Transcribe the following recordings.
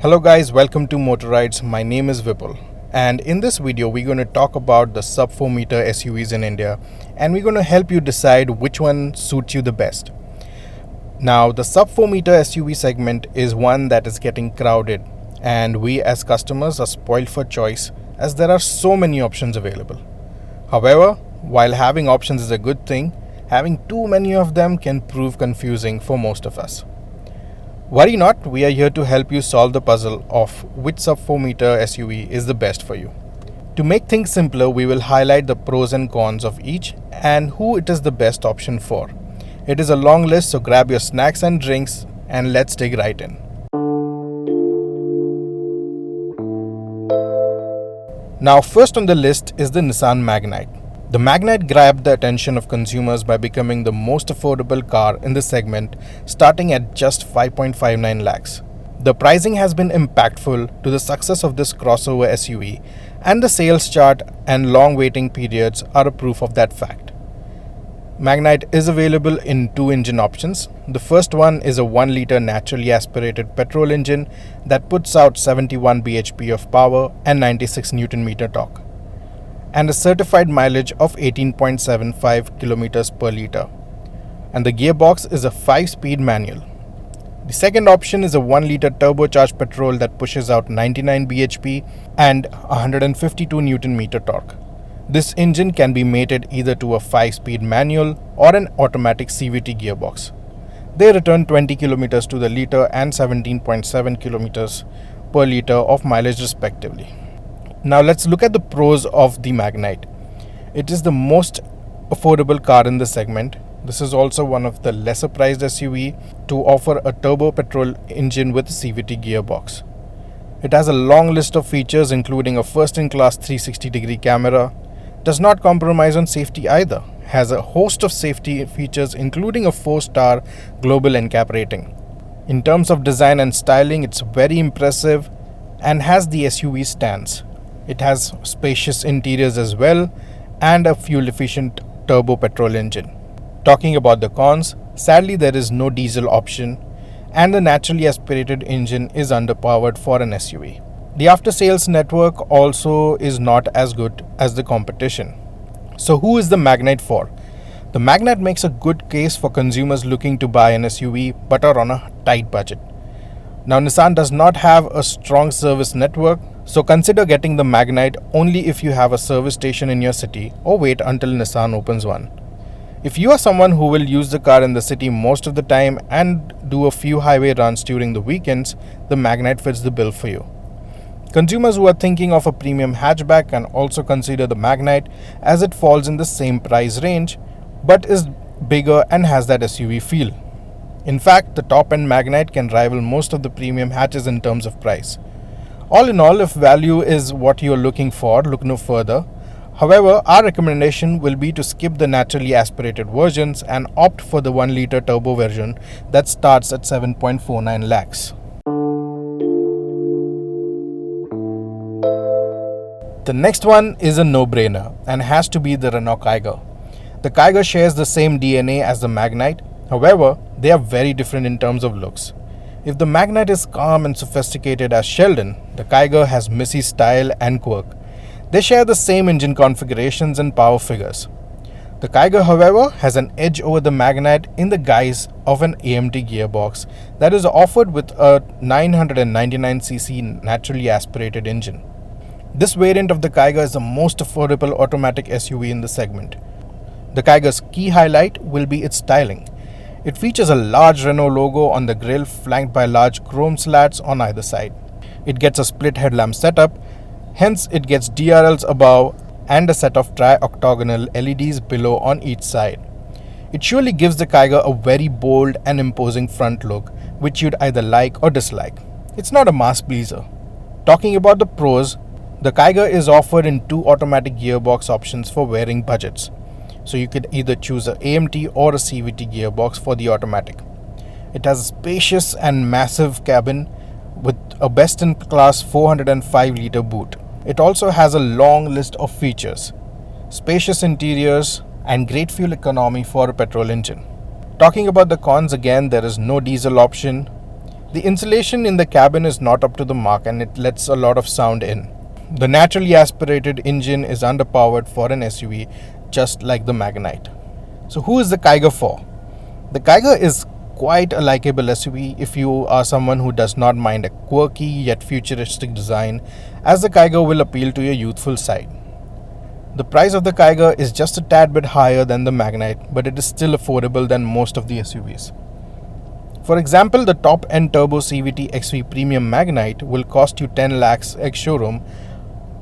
Hello guys, welcome to Motoroids. My name is Vipul, and in this video we're going to talk about the sub 4 meter SUVs in India, and we're going to help you decide which one suits you the best. Now, the sub 4 meter SUV segment is one that is getting crowded, and we as customers are spoiled for choice as there are so many options available. However, while having options is a good thing, having too many of them can prove confusing for most of us. Worry not, we are here to help you solve the puzzle of which sub 4 meter SUV is the best for you. To make things simpler, we will highlight the pros and cons of each and who it is the best option for. It is a long list, so grab your snacks and drinks and let's dig right in. Now, first on the list is the Nissan Magnite. The Magnite grabbed the attention of consumers by becoming the most affordable car in the segment, starting at just 5.59 lakhs. The pricing has been impactful to the success of this crossover SUV, and the sales chart and long waiting periods are a proof of that fact. Magnite is available in two engine options. The first one is a 1-liter naturally aspirated petrol engine that puts out 71 bhp of power and 96 Nm torque, and a certified mileage of 18.75 kilometers per liter. And the gearbox is a 5-speed manual. The second option is a 1-liter turbocharged petrol that pushes out 99 bhp and 152 Nm torque. This engine can be mated either to a 5-speed manual or an automatic CVT gearbox. They return 20 kilometers to the liter and 17.7 kilometers per liter of mileage respectively. Now let's look at the pros of the Magnite. It is the most affordable car in the segment. This is also one of the lesser priced SUV to offer a turbo petrol engine with a CVT gearbox. It has a long list of features including a first-in-class 360-degree camera, does not compromise on safety either, has a host of safety features including a 4-star global NCAP rating. In terms of design and styling, it's very impressive and has the SUV stance. It has spacious interiors as well and a fuel-efficient turbo petrol engine. Talking about the cons, sadly there is no diesel option and the naturally aspirated engine is underpowered for an SUV. The after-sales network also is not as good as the competition. So who is the Magnite for? The Magnite makes a good case for consumers looking to buy an SUV but are on a tight budget. Now, Nissan does not have a strong service network, so consider getting the Magnite only if you have a service station in your city or wait until Nissan opens one. If you are someone who will use the car in the city most of the time and do a few highway runs during the weekends, the Magnite fits the bill for you. Consumers who are thinking of a premium hatchback can also consider the Magnite as it falls in the same price range but is bigger and has that SUV feel. In fact, the top-end Magnite can rival most of the premium hatches in terms of price. All in all, if value is what you are looking for, look no further. However, our recommendation will be to skip the naturally aspirated versions and opt for the 1-liter turbo version that starts at 7.49 lakhs. The next one is a no-brainer and has to be the Renault Kiger. The Kiger shares the same DNA as the Magnite. However, they are very different in terms of looks. If the Magnite is calm and sophisticated as Sheldon, the Kiger has messy style and quirk. They share the same engine configurations and power figures. The Kiger, however, has an edge over the Magnite in the guise of an AMT gearbox that is offered with a 999cc naturally aspirated engine. This variant of the Kiger is the most affordable automatic SUV in the segment. The Kiger's key highlight will be its styling. It features a large Renault logo on the grille flanked by large chrome slats on either side. It gets a split headlamp setup, hence it gets DRLs above and a set of tri-octagonal LEDs below on each side. It surely gives the Kiger a very bold and imposing front look which you'd either like or dislike. It's not a mass pleaser. Talking about the pros, the Kiger is offered in two automatic gearbox options for varying budgets. So you could either choose an AMT or a CVT gearbox for the automatic. It has a spacious and massive cabin with a best-in-class 405-liter boot. It also has a long list of features, spacious interiors and great fuel economy for a petrol engine. Talking about the cons again, there is no diesel option. The insulation in the cabin is not up to the mark and it lets a lot of sound in. The naturally aspirated engine is underpowered for an SUV, just like the Magnite. So who is the Kiger for? The Kiger is quite a likable SUV if you are someone who does not mind a quirky yet futuristic design, as the Kiger will appeal to your youthful side. The price of the Kiger is just a tad bit higher than the Magnite, but it is still affordable than most of the SUVs. For example, the top-end turbo CVT XV Premium Magnite will cost you 10 lakhs ex-showroom,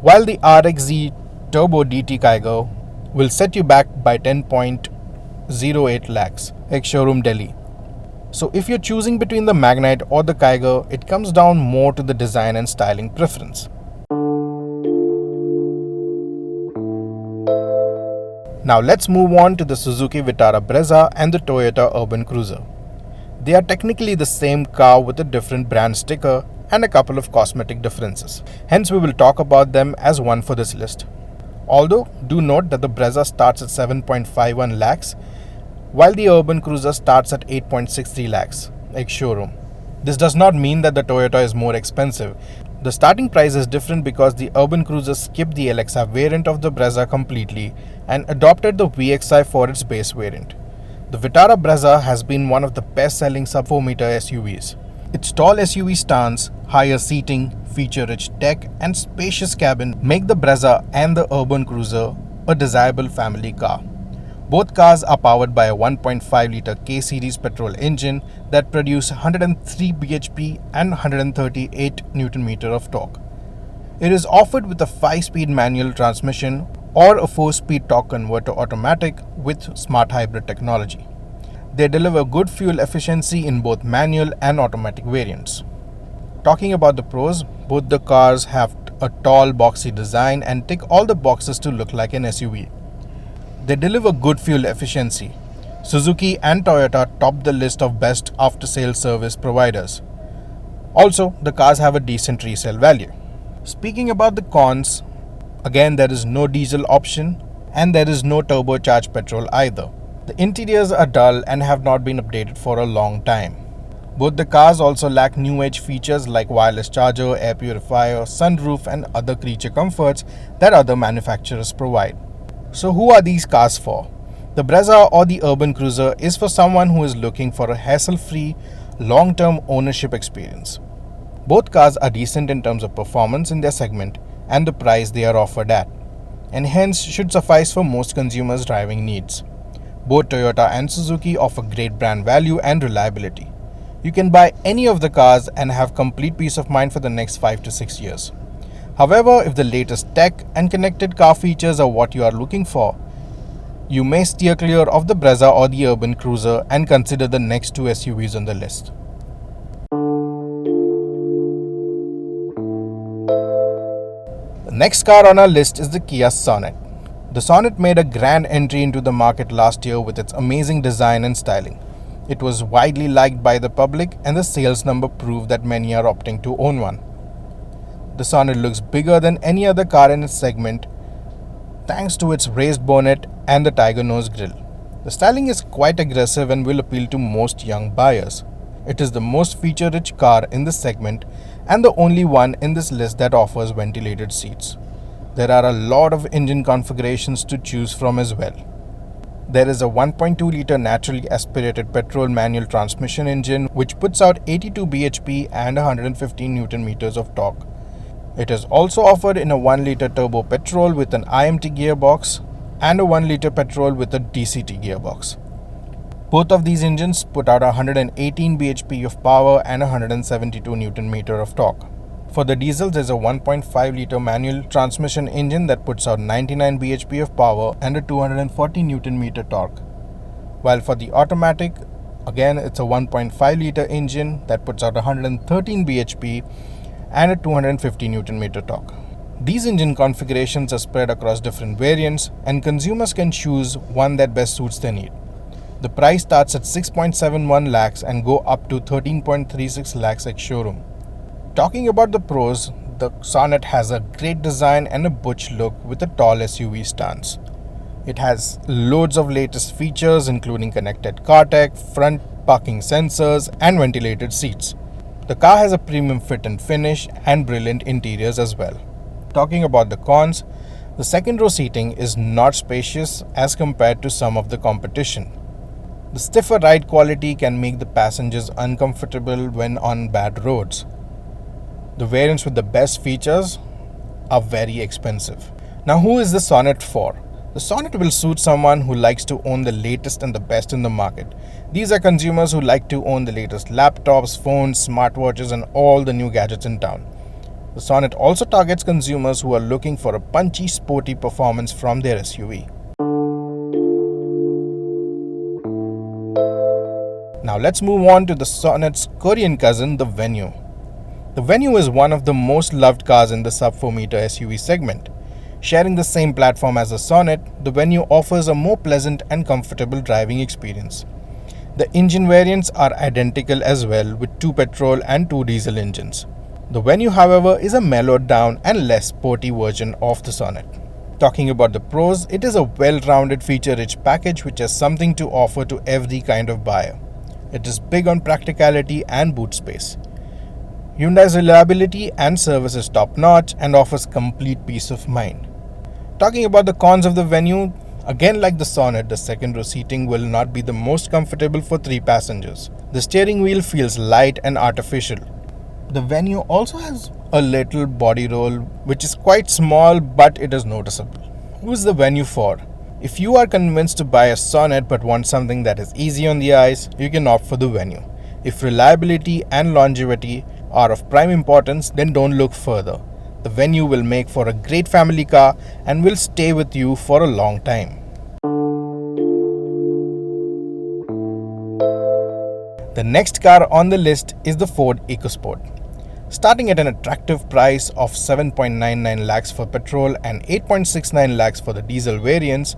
while the RXZ Turbo DT Kiger will set you back by 10.08 lakhs ex-showroom Delhi. So if you're choosing between the Magnite or the Kiger, it comes down more to the design and styling preference. Now let's move on to the Suzuki Vitarra Brezza and the Toyota Urban Cruiser. They are technically the same car with a different brand sticker and a couple of cosmetic differences. Hence we will talk about them as one for this list. Although, do note that the Brezza starts at 7.51 lakhs, while the Urban Cruiser starts at 8.63 lakhs, ex-showroom. This does not mean that the Toyota is more expensive. The starting price is different because the Urban Cruiser skipped the LXR variant of the Brezza completely and adopted the VXI for its base variant. The Vitarra Brezza has been one of the best-selling sub-4 meter SUVs. Its tall SUV stance, higher seating, feature-rich tech and spacious cabin make the Brezza and the Urban Cruiser a desirable family car. Both cars are powered by a 1.5-litre K-series petrol engine that produces 103 bhp and 138 Nm of torque. It is offered with a 5-speed manual transmission or a 4-speed torque converter automatic with smart hybrid technology. They deliver good fuel efficiency in both manual and automatic variants. Talking about the pros, both the cars have a tall, boxy design and tick all the boxes to look like an SUV. They deliver good fuel efficiency. Suzuki and Toyota top the list of best after-sales service providers. Also, the cars have a decent resale value. Speaking about the cons, again there is no diesel option and there is no turbocharged petrol either. The interiors are dull and have not been updated for a long time. Both the cars also lack new age features like wireless charger, air purifier, sunroof and other creature comforts that other manufacturers provide. So who are these cars for? The Brezza or the Urban Cruiser is for someone who is looking for a hassle-free, long-term ownership experience. Both cars are decent in terms of performance in their segment and the price they are offered at, and hence should suffice for most consumers' driving needs. Both Toyota and Suzuki offer great brand value and reliability. You can buy any of the cars and have complete peace of mind for the next 5 to 6 years. However, if the latest tech and connected car features are what you are looking for, you may steer clear of the Brezza or the Urban Cruiser and consider the next two SUVs on the list. The next car on our list is the Kia Sonet. The Sonet made a grand entry into the market last year with its amazing design and styling. It was widely liked by the public and the sales number proved that many are opting to own one. The Sonet looks bigger than any other car in its segment thanks to its raised bonnet and the tiger nose grille. The styling is quite aggressive and will appeal to most young buyers. It is the most feature-rich car in this segment and the only one in this list that offers ventilated seats. There are a lot of engine configurations to choose from as well. There is a 1.2-litre naturally aspirated petrol manual transmission engine which puts out 82 bhp and 115 Nm of torque. It is also offered in a 1-litre turbo petrol with an IMT gearbox and a 1-litre petrol with a DCT gearbox. Both of these engines put out 118 bhp of power and 172 Nm of torque. For the diesel, there is a 1.5-litre manual transmission engine that puts out 99 bhp of power and a 240 Nm torque. While for the automatic, again it's a 1.5-litre engine that puts out 113 bhp and a 250 Nm torque. These engine configurations are spread across different variants and consumers can choose one that best suits their need. The price starts at 6.71 lakhs and go up to 13.36 lakhs ex-showroom. Talking about the pros, the Sonet has a great design and a butch look with a tall SUV stance. It has loads of latest features including connected car tech, front parking sensors and ventilated seats. The car has a premium fit and finish and brilliant interiors as well. Talking about the cons, the second row seating is not spacious as compared to some of the competition. The stiffer ride quality can make the passengers uncomfortable when on bad roads. The variants with the best features are very expensive. Now, who is the Sonet for? The Sonet will suit someone who likes to own the latest and the best in the market. These are consumers who like to own the latest laptops, phones, smartwatches and all the new gadgets in town. The Sonet also targets consumers who are looking for a punchy, sporty performance from their SUV. Now let's move on to the Sonet's Korean cousin, the Venue. The Venue is one of the most loved cars in the sub-4 meter SUV segment. Sharing the same platform as the Sonet, the Venue offers a more pleasant and comfortable driving experience. The engine variants are identical as well, with 2 petrol and 2 diesel engines. The Venue, however, is a mellowed down and less sporty version of the Sonet. Talking about the pros, it is a well-rounded feature-rich package which has something to offer to every kind of buyer. It is big on practicality and boot space. Hyundai's reliability and service is top-notch and offers complete peace of mind. Talking about the cons of the Venue, again like the Sonet, the second row seating will not be the most comfortable for 3 passengers. The steering wheel feels light and artificial. The Venue also has a little body roll which is quite small, but it is noticeable. Who is the Venue for? If you are convinced to buy a Sonet but want something that is easy on the eyes, you can opt for the Venue. If reliability and longevity are of prime importance, then don't look further. The Venue will make for a great family car and will stay with you for a long time. The next car on the list is the Ford EcoSport. Starting at an attractive price of 7.99 lakhs for petrol and 8.69 lakhs for the diesel variants,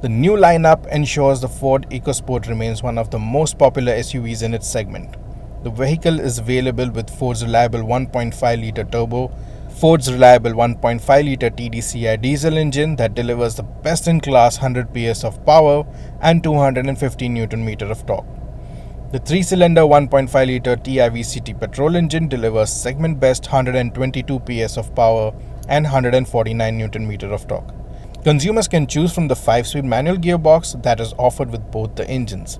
the new lineup ensures the Ford EcoSport remains one of the most popular SUVs in its segment. The vehicle is available with Ford's reliable 1.5-litre turbo, Ford's reliable 1.5-litre TDCI diesel engine that delivers the best-in-class 100 PS of power and 250 Nm of torque. The 3-cylinder 1.5-litre TIVCT petrol engine delivers segment-best 122 PS of power and 149 Nm of torque. Consumers can choose from the 5-speed manual gearbox that is offered with both the engines.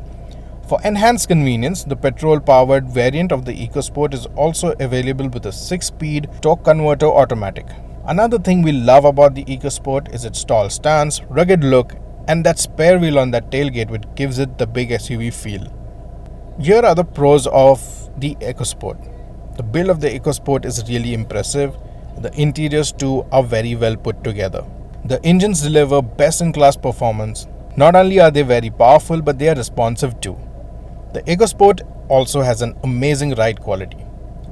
For enhanced convenience, the petrol-powered variant of the EcoSport is also available with a 6-speed torque converter automatic. Another thing we love about the EcoSport is its tall stance, rugged look, and that spare wheel on that tailgate which gives it the big SUV feel. Here are the pros of the EcoSport. The build of the EcoSport is really impressive. The interiors too are very well put together. The engines deliver best-in-class performance. Not only are they very powerful, but they are responsive too. The EcoSport also has an amazing ride quality.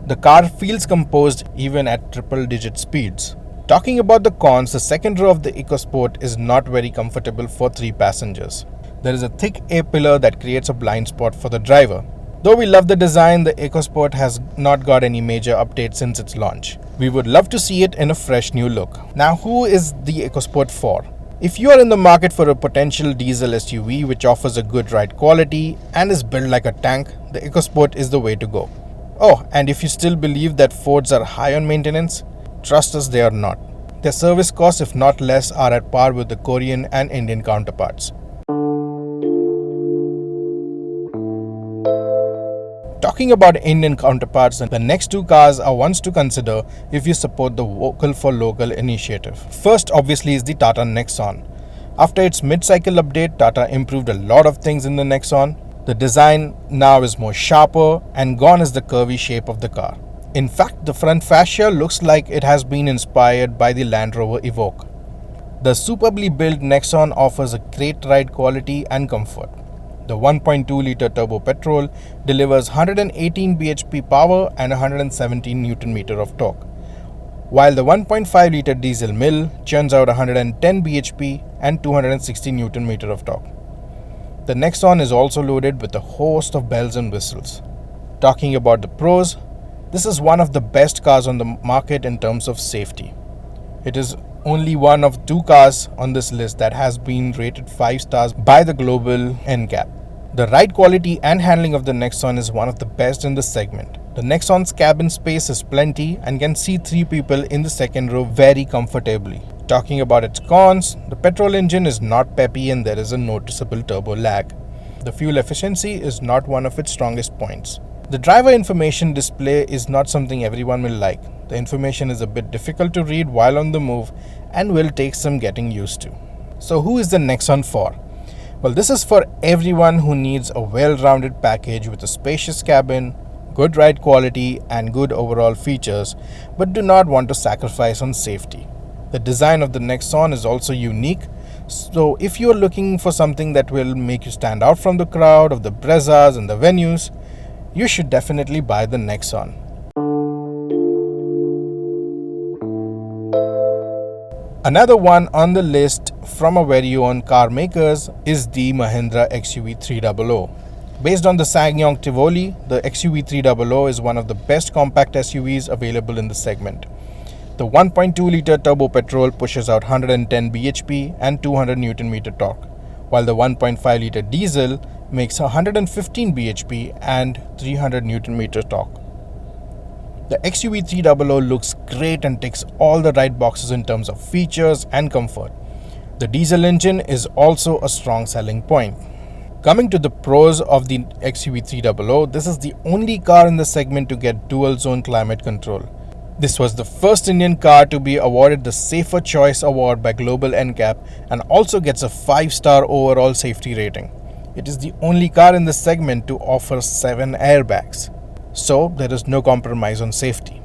The car feels composed even at triple-digit speeds. Talking about the cons, the second row of the EcoSport is not very comfortable for 3 passengers. There is a thick A-pillar that creates a blind spot for the driver. Though we love the design, the EcoSport has not got any major updates since its launch. We would love to see it in a fresh new look. Now, who is the EcoSport for? If you are in the market for a potential diesel SUV which offers a good ride quality and is built like a tank, the EcoSport is the way to go. Oh, and if you still believe that Fords are high on maintenance, trust us, they are not. Their service costs, if not less, are at par with the Korean and Indian counterparts. Talking about Indian counterparts, the next 2 cars are ones to consider if you support the Vocal for Local initiative. First, obviously, is the Tata Nexon. After its mid-cycle update, Tata improved a lot of things in the Nexon. The design now is more sharper and gone is the curvy shape of the car. In fact, the front fascia looks like it has been inspired by the Land Rover Evoque. The superbly built Nexon offers a great ride quality and comfort. The 1.2-litre turbo petrol delivers 118 bhp power and 117 Nm of torque, while the 1.5-litre diesel mill churns out 110 bhp and 260 Nm of torque. The Nexon is also loaded with a host of bells and whistles. Talking about the pros, this is one of the best cars on the market in terms of safety. It is only one of 2 cars on this list that has been rated 5 stars by the global NCAP. The ride quality and handling of the Nexon is one of the best in the segment. The Nexon's cabin space is plenty and can seat 3 people in the second row very comfortably. Talking about its cons, the petrol engine is not peppy and there is a noticeable turbo lag. The fuel efficiency is not one of its strongest points. The driver information display is not something everyone will like. The information is a bit difficult to read while on the move and will take some getting used to. So who is the Nexon for? Well, this is for everyone who needs a well-rounded package with a spacious cabin, good ride quality and good overall features, but do not want to sacrifice on safety. The design of the Nexon is also unique, so if you are looking for something that will make you stand out from the crowd of the Brezzas and the Venues, you should definitely buy the Nexon. Another one on the list from our very own car makers is the Mahindra XUV300. Based on the SsangYong Tivoli, the XUV300 is one of the best compact SUVs available in the segment. The 1.2-litre turbo petrol pushes out 110 bhp and 200 Nm torque, while the 1.5-litre diesel makes 115 bhp and 300 Nm torque. The XUV300 looks great and ticks all the right boxes in terms of features and comfort. The diesel engine is also a strong selling point. Coming to the pros of the XUV300, this is the only car in the segment to get dual zone climate control. This was the first Indian car to be awarded the Safer Choice Award by Global NCAP and also gets a 5-star overall safety rating. It is the only car in the segment to offer 7 airbags. So there is no compromise on safety.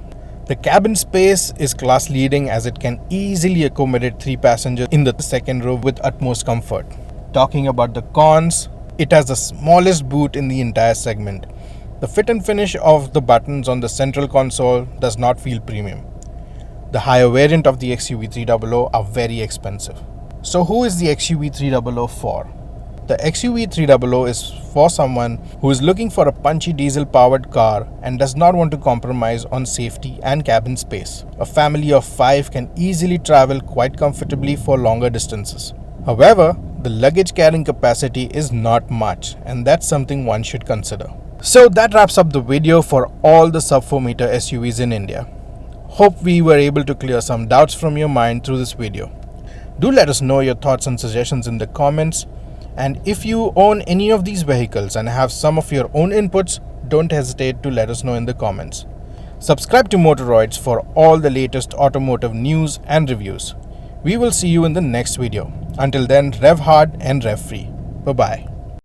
The cabin space is class leading as it can easily accommodate 3 passengers in the second row with utmost comfort. Talking about the cons, it has the smallest boot in the entire segment. The fit and finish of the buttons on the central console does not feel premium. The higher variant of the XUV300 are very expensive. So who is the XUV300 for? The XUV300 is for someone who is looking for a punchy diesel-powered car and does not want to compromise on safety and cabin space. A family of 5 can easily travel quite comfortably for longer distances. However, the luggage carrying capacity is not much, and that's something one should consider. So that wraps up the video for all the sub-4 meter SUVs in India. Hope we were able to clear some doubts from your mind through this video. Do let us know your thoughts and suggestions in the comments. And if you own any of these vehicles and have some of your own inputs, don't hesitate to let us know in the comments. Subscribe to Motoroids for all the latest automotive news and reviews. We will see you in the next video. Until then, rev hard and rev free. Bye-bye.